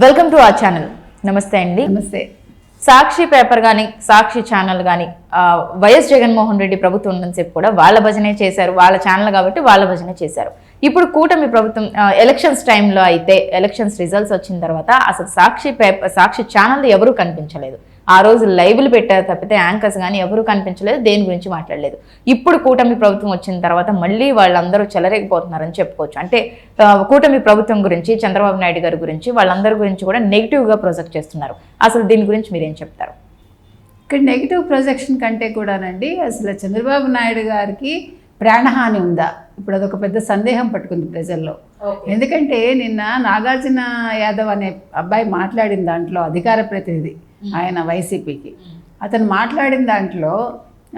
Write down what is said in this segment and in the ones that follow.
Welcome to our channel. నమస్తే అండి. నమస్తే. సాక్షి పేపర్ కానీ సాక్షి ఛానల్ కానీ వైఎస్ జగన్మోహన్ రెడ్డి ప్రభుత్వం ఉన్నంతసేపు కూడా వాళ్ళ భజనే చేశారు. వాళ్ళ ఛానల్ కాబట్టి వాళ్ళ భజనే చేశారు. ఇప్పుడు కూటమి ప్రభుత్వం ఎలక్షన్స్ టైంలో అయితే ఎలక్షన్స్ రిజల్ట్స్ వచ్చిన తర్వాత అసలు సాక్షి ఛానల్ ఎవరూ కనిపించలేదు. ఆ రోజు లైవ్లు పెట్టారు తప్పితే యాంకర్స్ కానీ ఎవరూ కనిపించలేదు, దేని గురించి మాట్లాడలేదు. ఇప్పుడు కూటమి ప్రభుత్వం వచ్చిన తర్వాత మళ్ళీ వాళ్ళందరూ చెలరేగిపోతున్నారని చెప్పుకోవచ్చు. అంటే కూటమి ప్రభుత్వం గురించి, చంద్రబాబు నాయుడు గారి గురించి, వాళ్ళందరి గురించి కూడా నెగిటివ్గా ప్రొజెక్ట్ చేస్తున్నారు. అసలు దీని గురించి మీరేం చెప్తారు? ఇక్కడ నెగిటివ్ ప్రొజెక్షన్ కంటే కూడానండి, అసలు చంద్రబాబు నాయుడు గారికి ప్రాణహాని ఉందా, ఇప్పుడు అదొక పెద్ద సందేహం పట్టుకుంది ప్రజల్లో. ఎందుకంటే నిన్న నాగార్జున యాదవ్ అనే అబ్బాయి మాట్లాడిన దాంట్లో, అధికార ప్రతినిధి ఆయన వైసీపీకి, అతను మాట్లాడిన దాంట్లో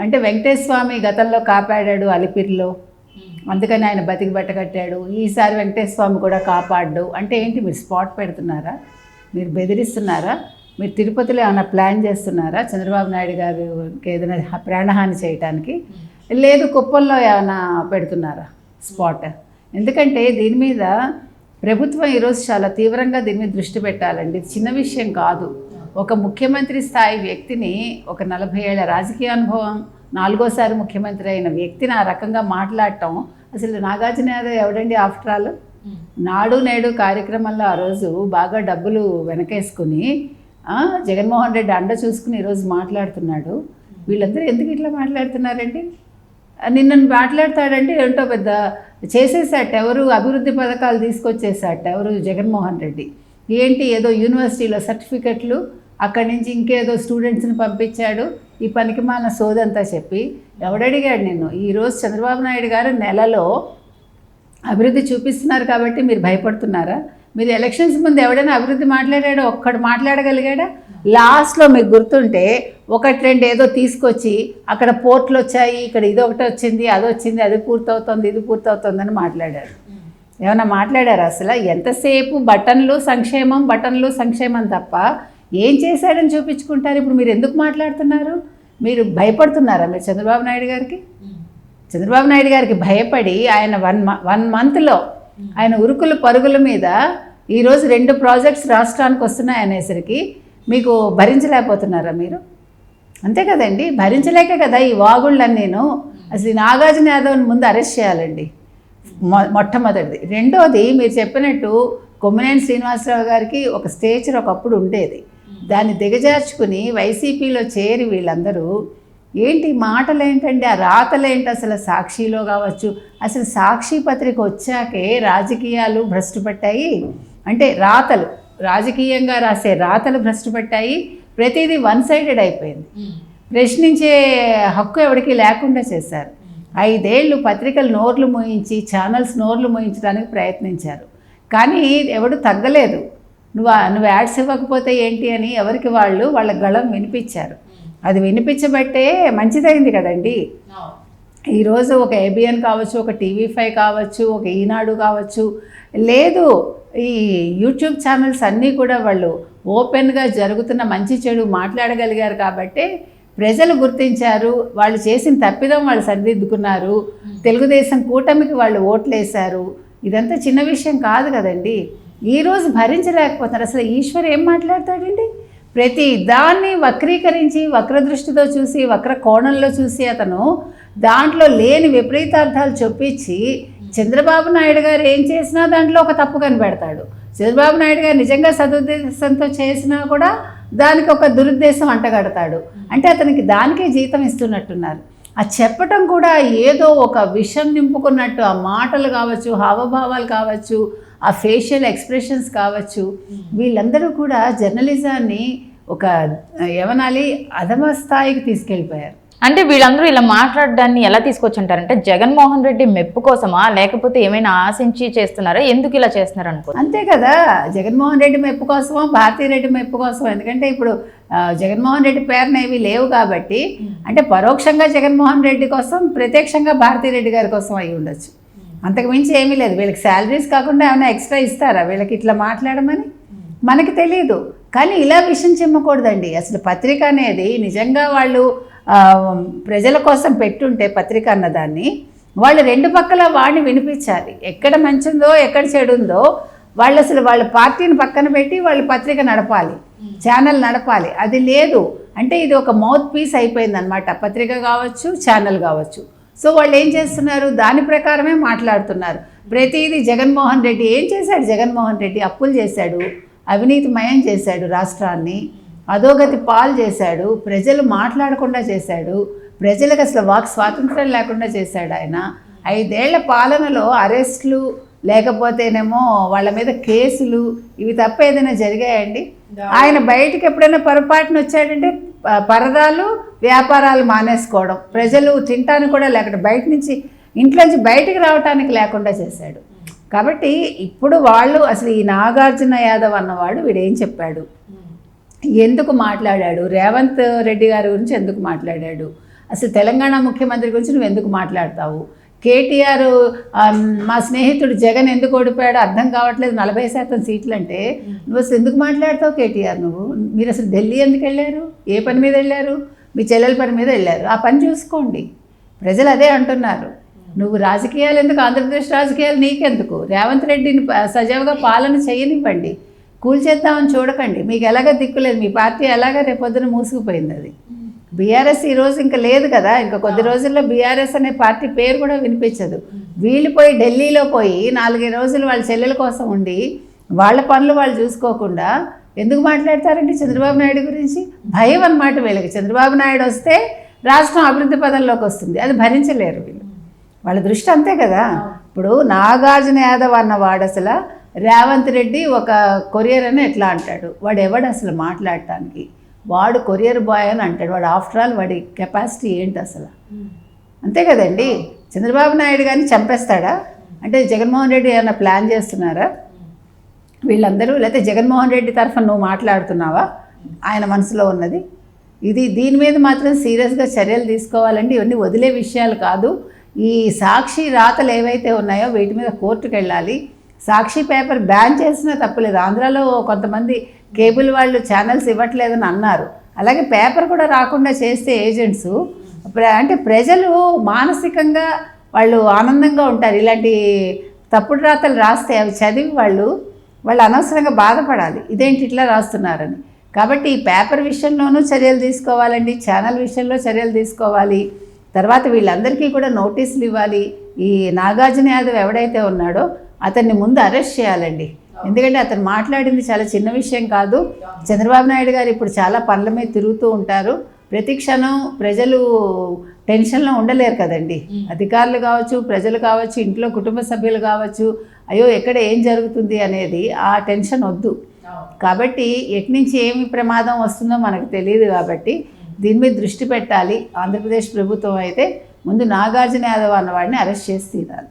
అంటే వెంకటేశ్వర స్వామి గతంలో కాపాడాడు అలిపిరిలో, అందుకని ఆయన బతికి బట్టకట్టాడు, ఈసారి వెంకటేశ్వర స్వామి కూడా కాపాడు అంటే ఏంటి? మీరు స్పాట్ పెడుతున్నారా? మీరు బెదిరిస్తున్నారా? మీరు తిరుపతిలో ఏమైనా ప్లాన్ చేస్తున్నారా చంద్రబాబు నాయుడు గారికి ఏదైనా ప్రాణహాని చేయటానికి? లేదు కుప్పంలో ఏమైనా పెడుతున్నారా స్పాట్? ఎందుకంటే దీని మీద ప్రభుత్వం ఈరోజు చాలా తీవ్రంగా దీని మీద దృష్టి పెట్టాలండి. చిన్న విషయం కాదు. ఒక ముఖ్యమంత్రి స్థాయి వ్యక్తిని, ఒక 40 ఏళ్ల రాజకీయ అనుభవం, 4వ సారి ముఖ్యమంత్రి అయిన వ్యక్తిని ఆ రకంగా మాట్లాడటం, అసలు నాగార్జున యాదవ్ ఎవడండి? ఆఫ్టర్ ఆల్ నాడు నేడు కార్యక్రమంలో ఆ రోజు బాగా డబ్బులు వెనకేసుకుని జగన్మోహన్ రెడ్డి అండ చూసుకుని ఈరోజు మాట్లాడుతున్నాడు. వీళ్ళందరూ ఎందుకు ఇట్లా మాట్లాడుతున్నారండి? నిన్న మాట్లాడతాడంటే ఏంటో పెద్ద చేసేసాట, ఎవరు అభివృద్ధి పథకాలు తీసుకొచ్చేసాట, ఎవరు? జగన్మోహన్ రెడ్డి. ఏంటి ఏదో యూనివర్సిటీలో సర్టిఫికెట్లు, అక్కడి నుంచి ఇంకేదో స్టూడెంట్స్ని పంపించాడు, ఈ పనికి మాలిన సోదంతా చెప్పి. ఎవడడిగాడు నిన్ను? ఈరోజు చంద్రబాబు నాయుడు గారు నెలలో అభివృద్ధి చూపిస్తున్నారు కాబట్టి మీరు భయపడుతున్నారా? మీరు ఎలక్షన్స్ ముందు ఎవడైనా అభివృద్ధి మాట్లాడాడో? ఒక్కడు మాట్లాడగలిగాడా? లాస్ట్లో మీకు గుర్తుంటే 1-2 ఏదో తీసుకొచ్చి అక్కడ పోర్ట్లు వచ్చాయి, ఇక్కడ ఇదొకటి వచ్చింది, అది వచ్చింది, అది పూర్తవుతుంది, ఇది పూర్తవుతుందని మాట్లాడారు. ఏమైనా మాట్లాడారు అసలు? ఎంతసేపు బటన్లు సంక్షేమం తప్ప ఏం చేశాడని చూపించుకుంటారు. ఇప్పుడు మీరు ఎందుకు మాట్లాడుతున్నారు? మీరు భయపడుతున్నారా మీరు చంద్రబాబు నాయుడు గారికి? చంద్రబాబు నాయుడు గారికి భయపడి ఆయన 1 మంత్లో ఆయన ఉరుకుల పరుగుల మీద ఈరోజు 2 ప్రాజెక్ట్స్ రాష్ట్రానికి వస్తున్నాయి అనేసరికి మీకు భరించలేకపోతున్నారా మీరు? అంతే కదండి, భరించలేక కదా ఈ వాగుళ్ళన్నీను. అసలు నాగార్జున యాదవ్ని ముందు అరెస్ట్ చేయాలండి, మొట్టమొదటిది. రెండోది, మీరు చెప్పినట్టు కొమ్మినేని శ్రీనివాసరావు గారికి ఒక స్టేచర్ ఒకప్పుడు ఉండేది, దాన్ని దిగజార్చుకుని వైసీపీలో చేరి వీళ్ళందరూ ఏంటి మాటలు ఏంటండి, ఆ రాతలు ఏంటి? అసలు సాక్షిలో కావచ్చు, అసలు సాక్షి పత్రిక వచ్చాకే రాజకీయాలు భ్రష్టు పట్టాయి. అంటే రాతలు, రాజకీయంగా రాసే రాతలు భ్రష్టు పట్టాయి. ప్రతిదీ 1 సైడెడ్ అయిపోయింది. ప్రశ్నించే హక్కు ఎవరికి లేకుండా చేశారు. 5 ఏళ్ళు పత్రికలు నోర్లు మోయించి, ఛానల్స్ నోర్లు మోయించడానికి ప్రయత్నించారు, కానీ ఎవడు తగ్గలేదు. నువ్వు యాడ్స్ ఇవ్వకపోతే ఏంటి అని ఎవరికి వాళ్ళ గళం వినిపించారు. అది వినిపించబట్టే మంచిదైంది కదండి. ఈరోజు ఒక ఏబిఎన్ కావచ్చు, ఒక TV5 కావచ్చు, ఒక ఈనాడు కావచ్చు, లేదు ఈ యూట్యూబ్ ఛానల్స్ అన్నీ కూడా వాళ్ళు ఓపెన్గా జరుగుతున్న మంచి చెడు మాట్లాడగలిగారు కాబట్టి ప్రజలు గుర్తించారు. వాళ్ళు చేసిన తప్పిదం వాళ్ళు సరిదిద్దుకున్నారు. తెలుగుదేశం కూటమికి వాళ్ళు ఓట్లు వేశారు. ఇదంతా చిన్న విషయం కాదు కదండి. ఈరోజు భరించలేకపోతున్నారు. అసలు ఈశ్వర్ ఏం మాట్లాడతాడండి? ప్రతి దాన్ని వక్రీకరించి, వక్రదృష్టితో చూసి, వక్ర కోణంలో చూసి అతను దాంట్లో లేని విపరీతార్థాలు చొప్పించి చంద్రబాబు నాయుడు గారు ఏం చేసినా దాంట్లో ఒక తప్పు కనిపెడతాడు. చంద్రబాబు నాయుడు గారు నిజంగా సదుద్దేశంతో చేసినా కూడా దానికి ఒక దురుద్దేశం అంటగడతాడు. అంటే అతనికి దానికే జీతం ఇస్తున్నట్టున్నారు. ఆ చెప్పటం కూడా ఏదో ఒక విషం నింపుకున్నట్టు, ఆ మాటలు కావచ్చు, హావభావాలు కావచ్చు, ఆ ఫేషియల్ ఎక్స్ప్రెషన్స్ కావచ్చు, వీళ్ళందరూ కూడా జర్నలిజాన్ని ఒక ఏమనాలి అధమ స్థాయికి తీసుకెళ్ళిపోయారు. అంటే వీళ్ళందరూ ఇలా మాట్లాడడాన్ని ఎలా తీసుకొచ్చుంటారంటే జగన్మోహన్ రెడ్డి మెప్పు కోసమా, లేకపోతే ఏమైనా ఆశించి చేస్తున్నారా? ఎందుకు ఇలా చేస్తున్నారు అనుకో? అంతే కదా, జగన్మోహన్ రెడ్డి మెప్పు కోసమో, భారతీ రెడ్డి మెప్పు కోసమో. ఎందుకంటే ఇప్పుడు జగన్మోహన్ రెడ్డి పేరున ఏవి లేవు కాబట్టి, అంటే పరోక్షంగా జగన్మోహన్ రెడ్డి కోసం, ప్రత్యక్షంగా భారతీ రెడ్డి గారి కోసం అయి ఉండొచ్చు. అంతకు మించి ఏమీ లేదు. వీళ్ళకి శాలరీస్ కాకుండా ఏమైనా ఎక్స్ట్రా ఇస్తారా వీళ్ళకి ఇట్లా మాట్లాడమని? మనకి తెలియదు. కానీ ఇలా విషయం చిమ్మకూడదండి. అసలు పత్రిక అనేది నిజంగా వాళ్ళు ప్రజల కోసం పెట్టుంటే పత్రిక అన్నదాన్ని వాళ్ళు 2 పక్కల వాడిని వినిపించాలి. ఎక్కడ మంచి ఉందో, ఎక్కడ చెడు ఉందో వాళ్ళు అసలు వాళ్ళ పార్టీని పక్కన పెట్టి వాళ్ళు పత్రిక నడపాలి, ఛానల్ నడపాలి. అది లేదు అంటే ఇది ఒక మౌత్ పీస్ అయిపోయింది అనమాట, పత్రిక కావచ్చు ఛానల్ కావచ్చు. సో వాళ్ళు ఏం చేస్తున్నారు, దాని ప్రకారమే మాట్లాడుతున్నారు. ప్రతిదీ జగన్మోహన్ రెడ్డి ఏం చేశాడు, జగన్మోహన్ రెడ్డి అప్పులు చేశాడు, అవినీతిమయం చేశాడు, రాష్ట్రాన్ని అధోగతి పాలు చేశాడు, ప్రజలు మాట్లాడకుండా చేశాడు, ప్రజలకు అసలు వాక్ స్వాతంత్రం లేకుండా చేశాడు. ఆయన 5 ఏళ్ల పాలనలో అరెస్టులు లేకపోతేనేమో వాళ్ళ మీద కేసులు ఇవి తప్ప ఏదైనా జరిగాయండి? ఆయన బయటికి ఎప్పుడైనా పొరపాటున వచ్చాడంటే పరదాలు వ్యాపారాలు మానేసుకోవడం, ప్రజలు తినటానికి కూడా లేకుండా బయట నుంచి ఇంట్లోంచి బయటికి రావటానికి లేకుండా చేశాడు. కాబట్టి ఇప్పుడు వాళ్ళు అసలు ఈ నాగార్జున యాదవ్ అన్నవాడు వీడేం చెప్పాడు, ఎందుకు మాట్లాడాడు, రేవంత్ రెడ్డి గారి గురించి ఎందుకు మాట్లాడాడు, అసలు తెలంగాణ ముఖ్యమంత్రి గురించి నువ్వు ఎందుకు మాట్లాడతావు, కేటీఆర్ మా స్నేహితుడు జగన్ ఎందుకు ఓడిపోయాడో అర్థం కావట్లేదు 40% సీట్లు అంటే నువ్వు అసలు ఎందుకు మాట్లాడతావు కేటీఆర్? మీరు అసలు ఢిల్లీ ఎందుకు వెళ్ళారు, ఏ పని మీద వెళ్ళారు, మీ చెల్లెల పని మీద వెళ్ళారు, ఆ పని చూసుకోండి. ప్రజలు అదే అంటున్నారు. నువ్వు రాజకీయాలు ఎందుకు, ఆంధ్రప్రదేశ్ రాజకీయాలు నీకెందుకు, రేవంత్ రెడ్డిని సజావుగా పాలన చేయనివ్వండి, కూల్చేద్దామని చూడకండి. మీకు ఎలాగ దిక్కులేదు, మీ పార్టీ ఎలాగ రేపొద్దున మూసుకుపోయింది. అది బీఆర్ఎస్ ఈరోజు ఇంకా లేదు కదా, ఇంకా కొద్ది రోజుల్లో బీఆర్ఎస్ అనే పార్టీ పేరు కూడా వినిపించదు. వీళ్ళు పోయి ఢిల్లీలో పోయి 4 రోజులు వాళ్ళ చెల్లెల కోసం ఉండి వాళ్ళ పనులు వాళ్ళు చూసుకోకుండా ఎందుకు మాట్లాడతారండి చంద్రబాబు నాయుడు గురించి? భయం అన్నమాట వీళ్ళకి. చంద్రబాబు నాయుడు వస్తే రాష్ట్రం అభివృద్ధి పదంలోకి వస్తుంది, అది భరించలేరు వీళ్ళు. వాళ్ళ దృష్టి అంతే కదా. ఇప్పుడు నాగార్జున యాదవ్ అన్నవాడు అసలు రేవంత్ రెడ్డి ఒక కొరియర్ అని ఎట్లా అంటాడు, వాడు ఎవడు అసలు మాట్లాడటానికి? వాడు కొరియర్ బాయ్ అని అంటాడు. వాడు ఆఫ్టర్ ఆల్ వాడి కెపాసిటీ ఏంటి అసలు? అంతే కదండి. చంద్రబాబు నాయుడు కానీ చంపేస్తాడా అంటే జగన్మోహన్ రెడ్డి ఏమైనా ప్లాన్ చేస్తున్నారా వీళ్ళందరూ? లేకపోతే జగన్మోహన్ రెడ్డి తరఫున నువ్వు మాట్లాడుతున్నావా ఆయన మనసులో ఉన్నది? దీని మీద మాత్రం సీరియస్గా చర్యలు తీసుకోవాలండి. ఇవన్నీ వదిలే విషయాలు కాదు. ఈ సాక్షి రాతలు ఏవైతే ఉన్నాయో వీటి మీద కోర్టుకు వెళ్ళాలి. సాక్షి పేపర్ బ్యాన్ చేసినా తప్పలేదు. ఆంధ్రాలో కొంతమంది కేబుల్ వాళ్ళు ఛానల్స్ ఇవ్వట్లేదని అన్నారు. అలాగే పేపర్ కూడా రాకుండా చేస్తే ఏజెంట్స్ అంటే ప్రజలు మానసికంగా వాళ్ళు ఆనందంగా ఉంటారు. ఇలాంటి తప్పుడు రాతలు రాస్తే అవి చదివి వాళ్ళు అనవసరంగా బాధపడాలి, ఇదేంటి ఇట్లా రాస్తున్నారని. కాబట్టి ఈ పేపర్ విషయంలోనూ చర్యలు తీసుకోవాలండి, ఛానల్ విషయంలో చర్యలు తీసుకోవాలి. తర్వాత వీళ్ళందరికీ కూడా నోటీసులు ఇవ్వాలి. ఈ నాగార్జున యాదవ్ ఎవడైతే ఉన్నాడో అతన్ని ముందు అరెస్ట్ చేయాలండి. ఎందుకంటే అతను మాట్లాడింది చాలా చిన్న విషయం కాదు. చంద్రబాబు నాయుడు గారు ఇప్పుడు చాలా పనుల మీద తిరుగుతూ ఉంటారు. ప్రతి క్షణం ప్రజలు టెన్షన్లో ఉండలేరు కదండి. అధికారులు కావచ్చు, ప్రజలు కావచ్చు, ఇంట్లో కుటుంబ సభ్యులు కావచ్చు, అయ్యో ఎక్కడ ఏం జరుగుతుంది అనేది ఆ టెన్షన్ వద్దు. కాబట్టి ఎట్నుంచి ఏమి ప్రమాదం వస్తుందో మనకు తెలియదు. కాబట్టి దీని మీద దృష్టి పెట్టాలి ఆంధ్రప్రదేశ్ ప్రభుత్వం. అయితే ముందు నాగార్జున యాదవ్ అన్నవాడిని అరెస్ట్ చేసి తీరాలి.